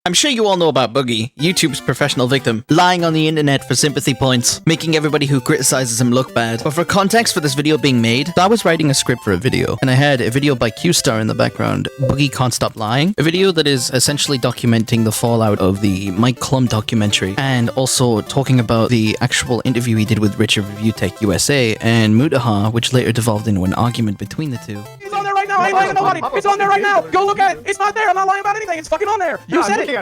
I'm sure you all know about Boogie, YouTube's professional victim, lying on the internet for sympathy points, making everybody who criticizes him look bad. But for context for this video being made, I was writing a script for a video, and I had a video by Q-Star in the background, Boogie Can't Stop Lying, a video that is essentially documenting the fallout of the Mike Klum documentary, and also talking about the actual interview he did with Richard Review Tech USA and Mutaha, which later devolved into an argument between the two. It's on there right now. I ain't lying to nobody. It's on there right now. Go look at it. It's not there. I'm not lying about anything. It's fucking on there. You said it.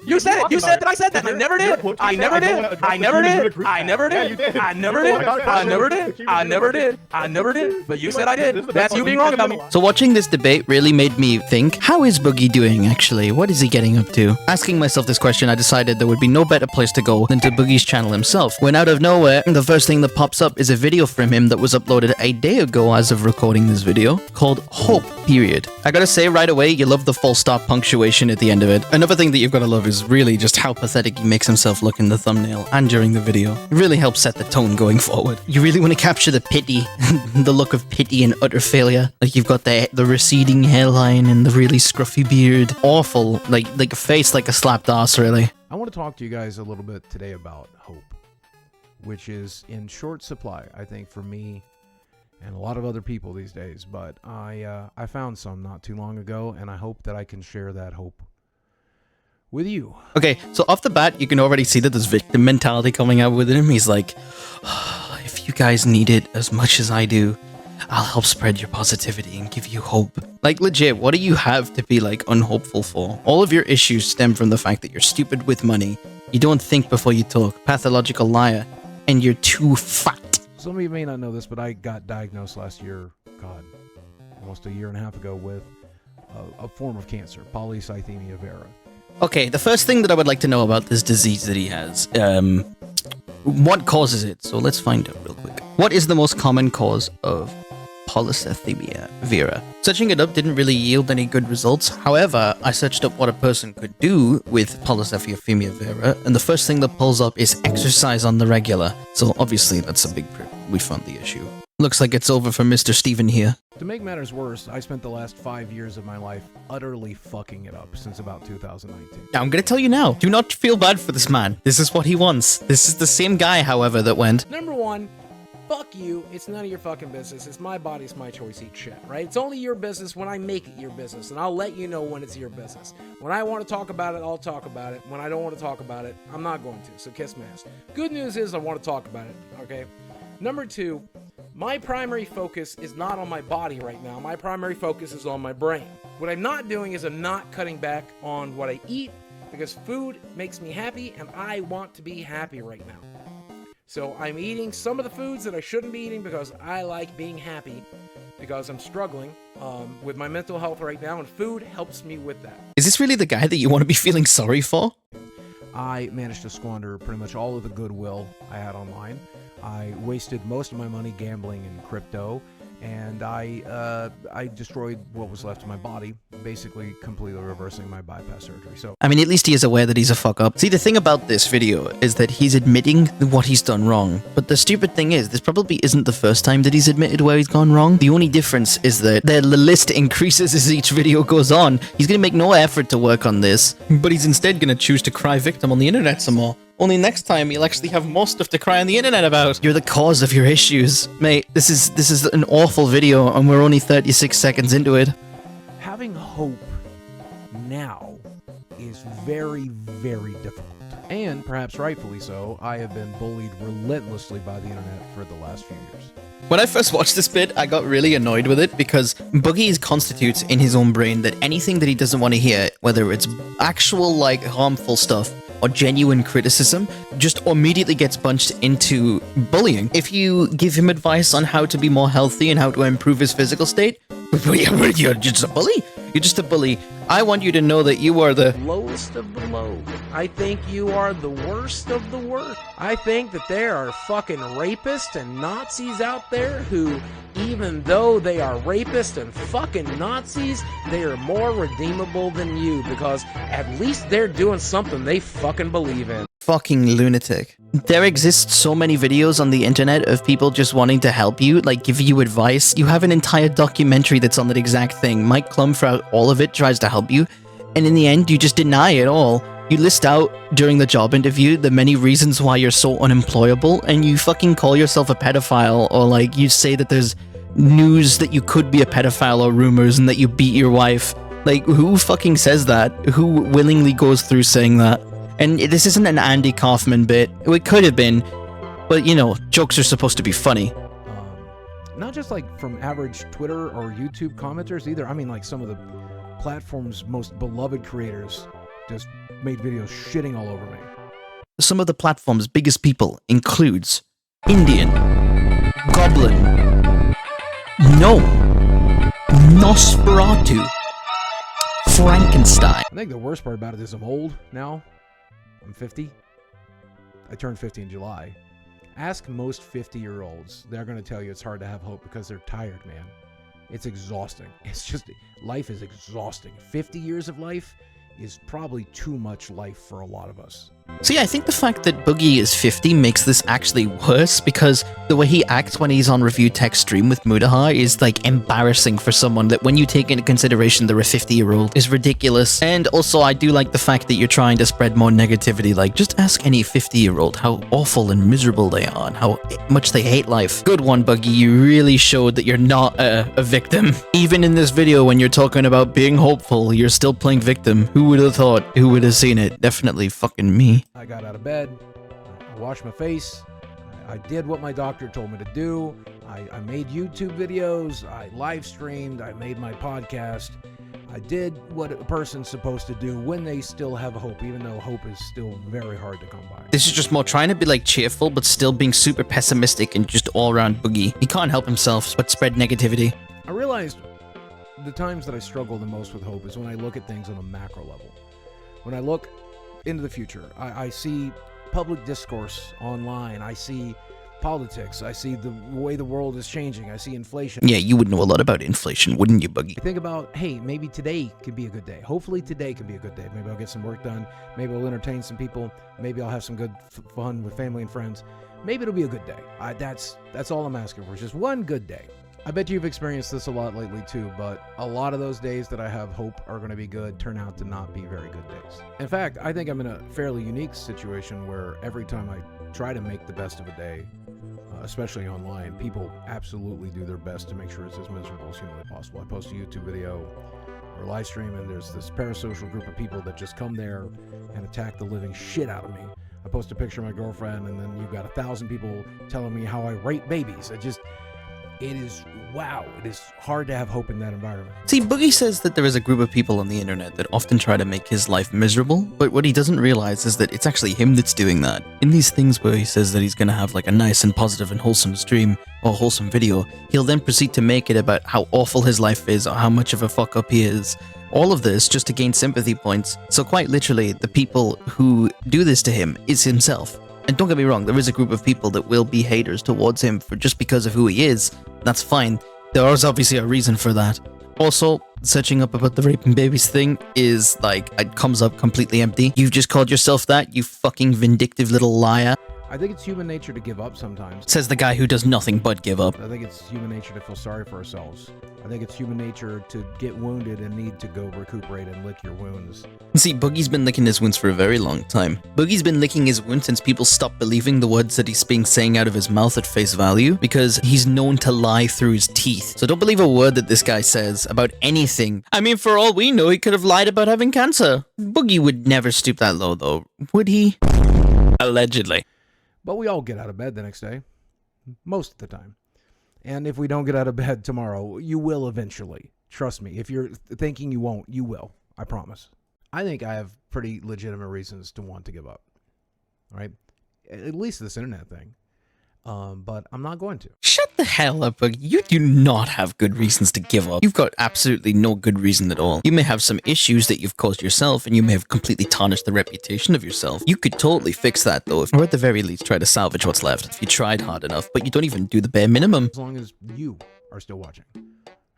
You said it. You said that I said that. I never did. I never did. I never did. I never did. I never did. I never did. I never did. I never did. But you said I did. That's you being wrong about me. So watching this debate really made me think, how is Boogie doing actually? What is he getting up to? Asking myself this question, I decided there would be no better place to go than to Boogie's channel himself. When out of nowhere, the first thing that pops up is a video from him that was uploaded a day ago as of recording this video, called Hope, period. I gotta say right away, you love the full stop punctuation at the end of it. Another thing that you've gotta love is really just how pathetic he makes himself look in the thumbnail and during the video. It really helps set the tone going forward. You really want to capture the pity, the look of pity and utter failure. Like you've got the receding hairline and the really scruffy beard. Awful, like a face like a slapped ass, really. I want to talk to you guys a little bit today about hope, which is in short supply, I think, for me and a lot of other people these days. But I found some not too long ago, and I hope that I can share that hope with you. Okay, so off the bat, you can already see that there's victim mentality coming out with him. He's like, if you guys need it as much as I do, I'll help spread your positivity and give you hope. Like, legit, what do you have to be, like, unhopeful for? All of your issues stem from the fact that you're stupid with money, you don't think before you talk, pathological liar, and you're too fat. Some of you may not know this, but I got diagnosed last year, God, almost a year and a half ago with a form of cancer, polycythemia vera. Okay, the first thing that I would like to know about this disease that he has, what causes it? So let's find out real quick. What is the most common cause of polycythemia vera? Searching it up didn't really yield any good results. However, I searched up what a person could do with polycythemia vera, and the first thing that pulls up is exercise on the regular. So obviously that's a big we found the issue. Looks like it's over for Mr. Steven here. To make matters worse, I spent the last 5 years of my life utterly fucking it up since about 2019. Now, I'm gonna tell you now, do not feel bad for this man. This is what he wants. This is the same guy, however, that went, Number one, fuck you. It's none of your fucking business. It's my body, it's my choice, eat shit, right? It's only your business when I make it your business, and I'll let you know when it's your business. When I want to talk about it, I'll talk about it. When I don't want to talk about it, I'm not going to, so kiss my ass. Good news is I want to talk about it, okay? Number two, my primary focus is not on my body right now. My primary focus is on my brain. What I'm not doing is I'm not cutting back on what I eat, because food makes me happy, and I want to be happy right now. So I'm eating some of the foods that I shouldn't be eating because I like being happy, because I'm struggling with my mental health right now, and food helps me with that. is this really the guy that you want to be feeling sorry for? I managed to squander pretty much all of the goodwill I had online. I wasted most of my money gambling in crypto, and I destroyed what was left of my body, basically completely reversing my bypass surgery. So I mean, at least he is aware that he's a fuck up. See, the thing about this video is that he's admitting what he's done wrong. But the stupid thing is, this probably isn't the first time that he's admitted where he's gone wrong. The only difference is that the list increases as each video goes on. He's gonna make no effort to work on this, but he's instead gonna choose to cry victim on the internet some more. Only next time he'll actually have more stuff to cry on the internet about. You're the cause of your issues. Mate, this is an awful video, and we're only 36 seconds into it. having hope now is very, very difficult. And perhaps rightfully so, I have been bullied relentlessly by the internet for the last few years. When I first watched this bit, I got really annoyed with it because Boogie constitutes in his own brain that anything that he doesn't want to hear, whether it's actual, like, harmful stuff or genuine criticism, just immediately gets bunched into bullying. If you give him advice on how to be more healthy and how to improve his physical state, you're just a bully. You're just a bully. I want you to know that you are the lowest of the low. I think you are the worst of the worst. I think that there are fucking rapists and Nazis out there who, even though they are rapists and fucking Nazis, they are more redeemable than you because at least they're doing something they fucking believe in. fucking lunatic. There exist so many videos on the internet of people just wanting to help you, like give you advice. You have an entire documentary that's on that exact thing. Mike Klum, throughout all of it, tries to help you. And in the end, you just deny it all. You list out during the job interview the many reasons why you're so unemployable, and you fucking call yourself a pedophile, or like you say that there's news that you could be a pedophile or rumors and that you beat your wife. Like, who fucking says that? Who willingly goes through saying that? And this isn't an Andy Kaufman bit. It could have been, but you know, jokes are supposed to be funny. Not just like from average Twitter or YouTube commenters either. I mean, like some of the platform's most beloved creators just made videos shitting all over me. Some of the platform's biggest people includes Indian, Goblin, Gnome, Nosferatu, Frankenstein. I think the worst part about it is I'm old now. I'm 50. I turned 50 in July. Ask most 50-year-olds. They're going to tell you it's hard to have hope because they're tired, man. It's exhausting. It's just, life is exhausting. 50 years of life is probably too much life for a lot of us. See, I think the fact that Boogie is 50 makes this actually worse, because the way he acts when he's on Review Tech stream with Mudaha is like embarrassing for someone that, when you take into consideration they're a 50-year-old, is ridiculous. And also, I do like the fact that you're trying to spread more negativity. Like, just ask any 50-year-old how awful and miserable they are and how much they hate life. Good one, Boogie. You really showed that you're not a victim. Even in this video, when you're talking about being hopeful, you're still playing victim. Who would have thought? Who would have seen it? Definitely fucking me. I got out of bed, I washed my face, I did what my doctor told me to do, I made YouTube videos, I live streamed, I made my podcast, I did what a person's supposed to do when they still have hope, even though hope is still very hard to come by. This is just more trying to be like cheerful, but still being super pessimistic and just all around Boogie. He can't help himself but spread negativity. I realized the times that I struggle the most with hope is when I look at things on a macro level. When I look into the future, I see public discourse online, I see politics, I see the way the world is changing, I see inflation. Yeah, you would know a lot about inflation, wouldn't you, Boogie? I think about, hey, maybe today could be a good day. Hopefully today can be a good day. Maybe I'll get some work done, maybe I'll entertain some people, maybe I'll have some good fun with family and friends. Maybe it'll be a good day. That's all I'm asking for, just one good day. I bet you've experienced this a lot lately too, but a lot of those days that I have hope are going to be good turn out to not be very good days. In fact, I think I'm in a fairly unique situation where every time I try to make the best of a day, especially online, people absolutely do their best to make sure it's as miserable as humanly possible. I post a YouTube video or live stream, and there's this parasocial group of people that just come there and attack the living shit out of me. I post a picture of my girlfriend, and then you've got 1,000 people telling me how I rape babies. It is, wow, it is hard to have hope in that environment. See, Boogie says that there is a group of people on the internet that often try to make his life miserable, but what he doesn't realize is that it's actually him that's doing that. In these things where he says that he's gonna have like a nice and positive and wholesome stream or wholesome video, he'll then proceed to make it about how awful his life is or how much of a fuck up he is. All of this just to gain sympathy points. So quite literally, the people who do this to him is himself. And don't get me wrong, there is a group of people that will be haters towards him for just because of who he is. That's fine. There is obviously a reason for that. Also, searching up about the raping babies thing is like, it comes up completely empty. You've just called yourself that, you fucking vindictive little liar. I think it's human nature to give up sometimes. Says the guy who does nothing but give up. I think it's human nature to feel sorry for ourselves. I think it's human nature to get wounded and need to go recuperate and lick your wounds. See, Boogie's been licking his wounds for a very long time. Boogie's been licking his wounds since people stopped believing the words that he's being saying out of his mouth at face value, because he's known to lie through his teeth. So don't believe a word that this guy says about anything. I mean, for all we know, he could have lied about having cancer. Boogie would never stoop that low, though, would he? Allegedly. But we all get out of bed the next day. Most of the time. And if we don't get out of bed tomorrow, you will eventually. Trust me. If you're thinking you won't, you will. I promise. I think I have pretty legitimate reasons to want to give up. Right? At least this internet thing. But I'm not going to. Shut the hell up, Boogie. You do not have good reasons to give up. You've got absolutely no good reason at all. You may have some issues that you've caused yourself, and you may have completely tarnished the reputation of yourself. You could totally fix that, though, or at the very least try to salvage what's left, if you tried hard enough, but you don't even do the bare minimum. As long as you are still watching.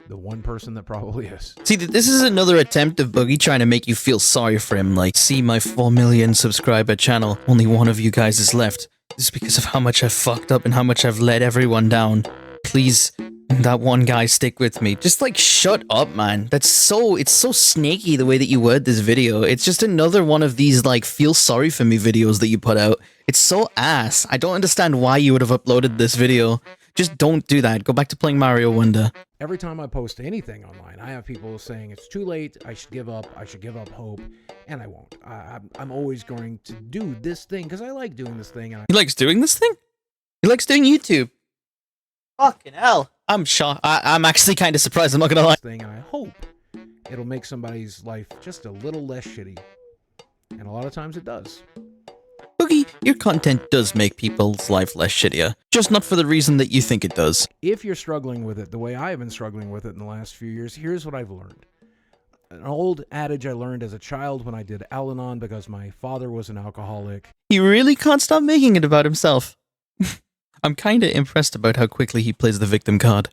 The one person that probably is. See, this is another attempt of Boogie trying to make you feel sorry for him, like, see my 4 million subscriber channel, only one of you guys is left. This is because of how much I've fucked up and how much I've let everyone down. Please That one guy stick with me. Just like shut up, man. It's so snaky the way that you word this video. It's just another one of these like feel sorry for me videos that you put out. It's so ass. I don't understand why you would have uploaded this video. Just don't do that. Go back to playing Mario Wonder. Every time I post anything online, I have people saying it's too late, I should give up hope, and I won't. I'm always going to do this thing because I like doing this thing. And He likes doing this thing? He likes doing YouTube. Fucking hell. I'm shocked. I'm actually kind of surprised, I'm not gonna lie. And I hope it'll make somebody's life just a little less shitty. And a lot of times it does. Boogie, your content does make people's life less shittier. Just not for the reason that you think it does. If you're struggling with it the way I've been struggling with it in the last few years, here's what I've learned. An old adage I learned as a child when I did Al-Anon because my father was an alcoholic. He really can't stop making it about himself. I'm kinda impressed about how quickly he plays the victim card.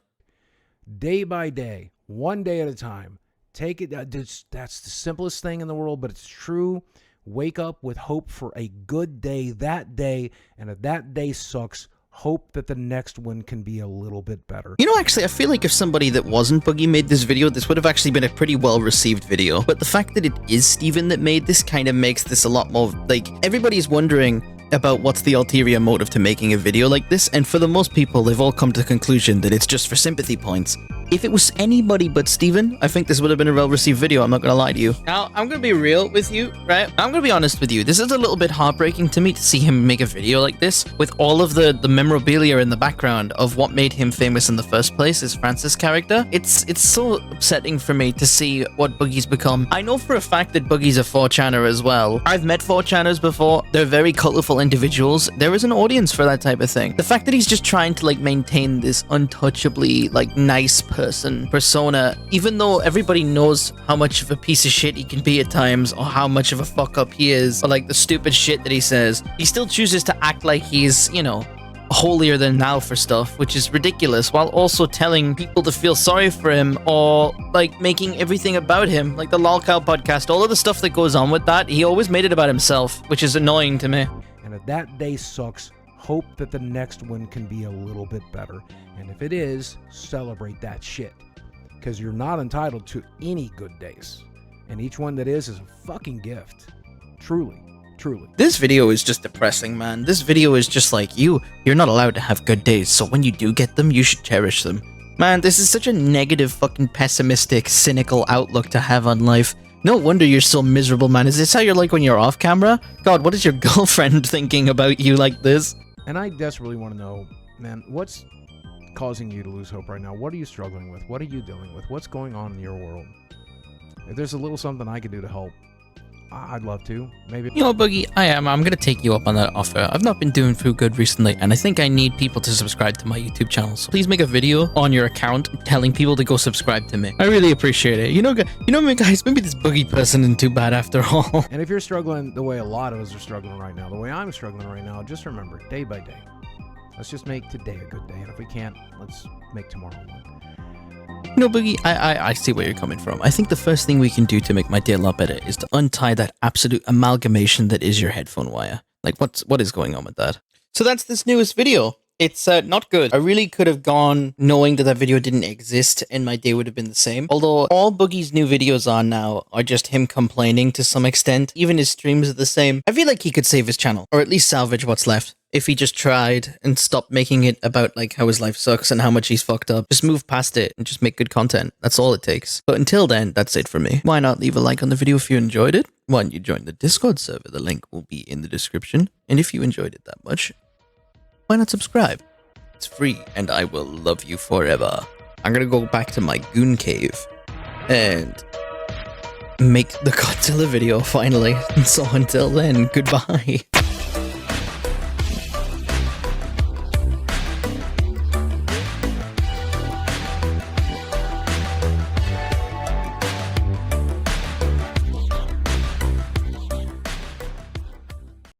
Day by day, one day at a time. Take it. That's the simplest thing in the world, but it's true. Wake up with hope for a good day that day, and if that day sucks, hope that the next one can be a little bit better. You know, actually, I feel like if somebody that wasn't Boogie made this video, this would have actually been a pretty well-received video. But the fact that it is Steven that made this kind of makes this a lot more, like, everybody's wondering about what's the ulterior motive to making a video like this, and for the most people, they've all come to the conclusion that it's just for sympathy points. If it was anybody but Steven, I think this would have been a well-received video, I'm not gonna lie to you. Now, I'm gonna be real with you, right? I'm gonna be honest with you. This is a little bit heartbreaking to me to see him make a video like this, with all of the memorabilia in the background of what made him famous in the first place, his Francis character. It's so upsetting for me to see what Boogie's become. I know for a fact that Boogie's a 4chaner as well. I've met 4chaners before. They're very colorful individuals. There is an audience for that type of thing. The fact that he's just trying to like maintain this untouchably like nice persona, even though everybody knows how much of a piece of shit he can be at times, or how much of a fuck up he is, or like the stupid shit that he says, he still chooses to act like he's, you know, holier than thou for stuff, which is ridiculous, while also telling people to feel sorry for him, or like making everything about him, like the Lolcow podcast, all of the stuff that goes on with that. He always made it about himself, which is annoying to me. And if that day sucks, hope that the next one can be a little bit better. And if it is, celebrate that shit. Because you're not entitled to any good days. And each one that is a fucking gift. Truly. Truly. This video is just depressing, man. This video is just like, you're not allowed to have good days, so when you do get them, you should cherish them. Man, this is such a negative, fucking pessimistic, cynical outlook to have on life. No wonder you're so miserable, man. Is this how you're like when you're off camera? God, what is your girlfriend thinking about you like this? And I desperately want to know, man, what's causing you to lose hope right now? What are you struggling with? What are you dealing with? What's going on in your world? If there's a little something I can do to help, I'd love to. Maybe. You know, Boogie, I'm gonna take you up on that offer. I've not been doing too good recently, and I think I need people to subscribe to my YouTube channel. So please make a video on your account telling people to go subscribe to me. I really appreciate it. You know, guys, maybe this Boogie person isn't too bad after all. And if you're struggling the way a lot of us are struggling right now, the way I'm struggling right now, just remember, day by day, let's just make today a good day. And if we can't, let's make tomorrow one. You know, Boogie, I see where you're coming from. I think the first thing we can do to make my day a lot better is to untie that absolute amalgamation that is your headphone wire. Like, what is going on with that? So that's this newest video. It's not good. I really could have gone knowing that video didn't exist and my day would have been the same. Although all Boogie's new videos on now are just him complaining to some extent. Even his streams are the same. I feel like he could save his channel, or at least salvage what's left, if he just tried and stopped making it about like how his life sucks and how much he's fucked up. Just move past it and just make good content. That's all it takes. But until then, that's it for me. Why not leave a like on the video if you enjoyed it? Why don't you join the Discord server? The link will be in the description. And if you enjoyed it that much, why not subscribe? It's free and I will love you forever. I'm gonna go back to my goon cave and make the Godzilla video finally. So until then, goodbye.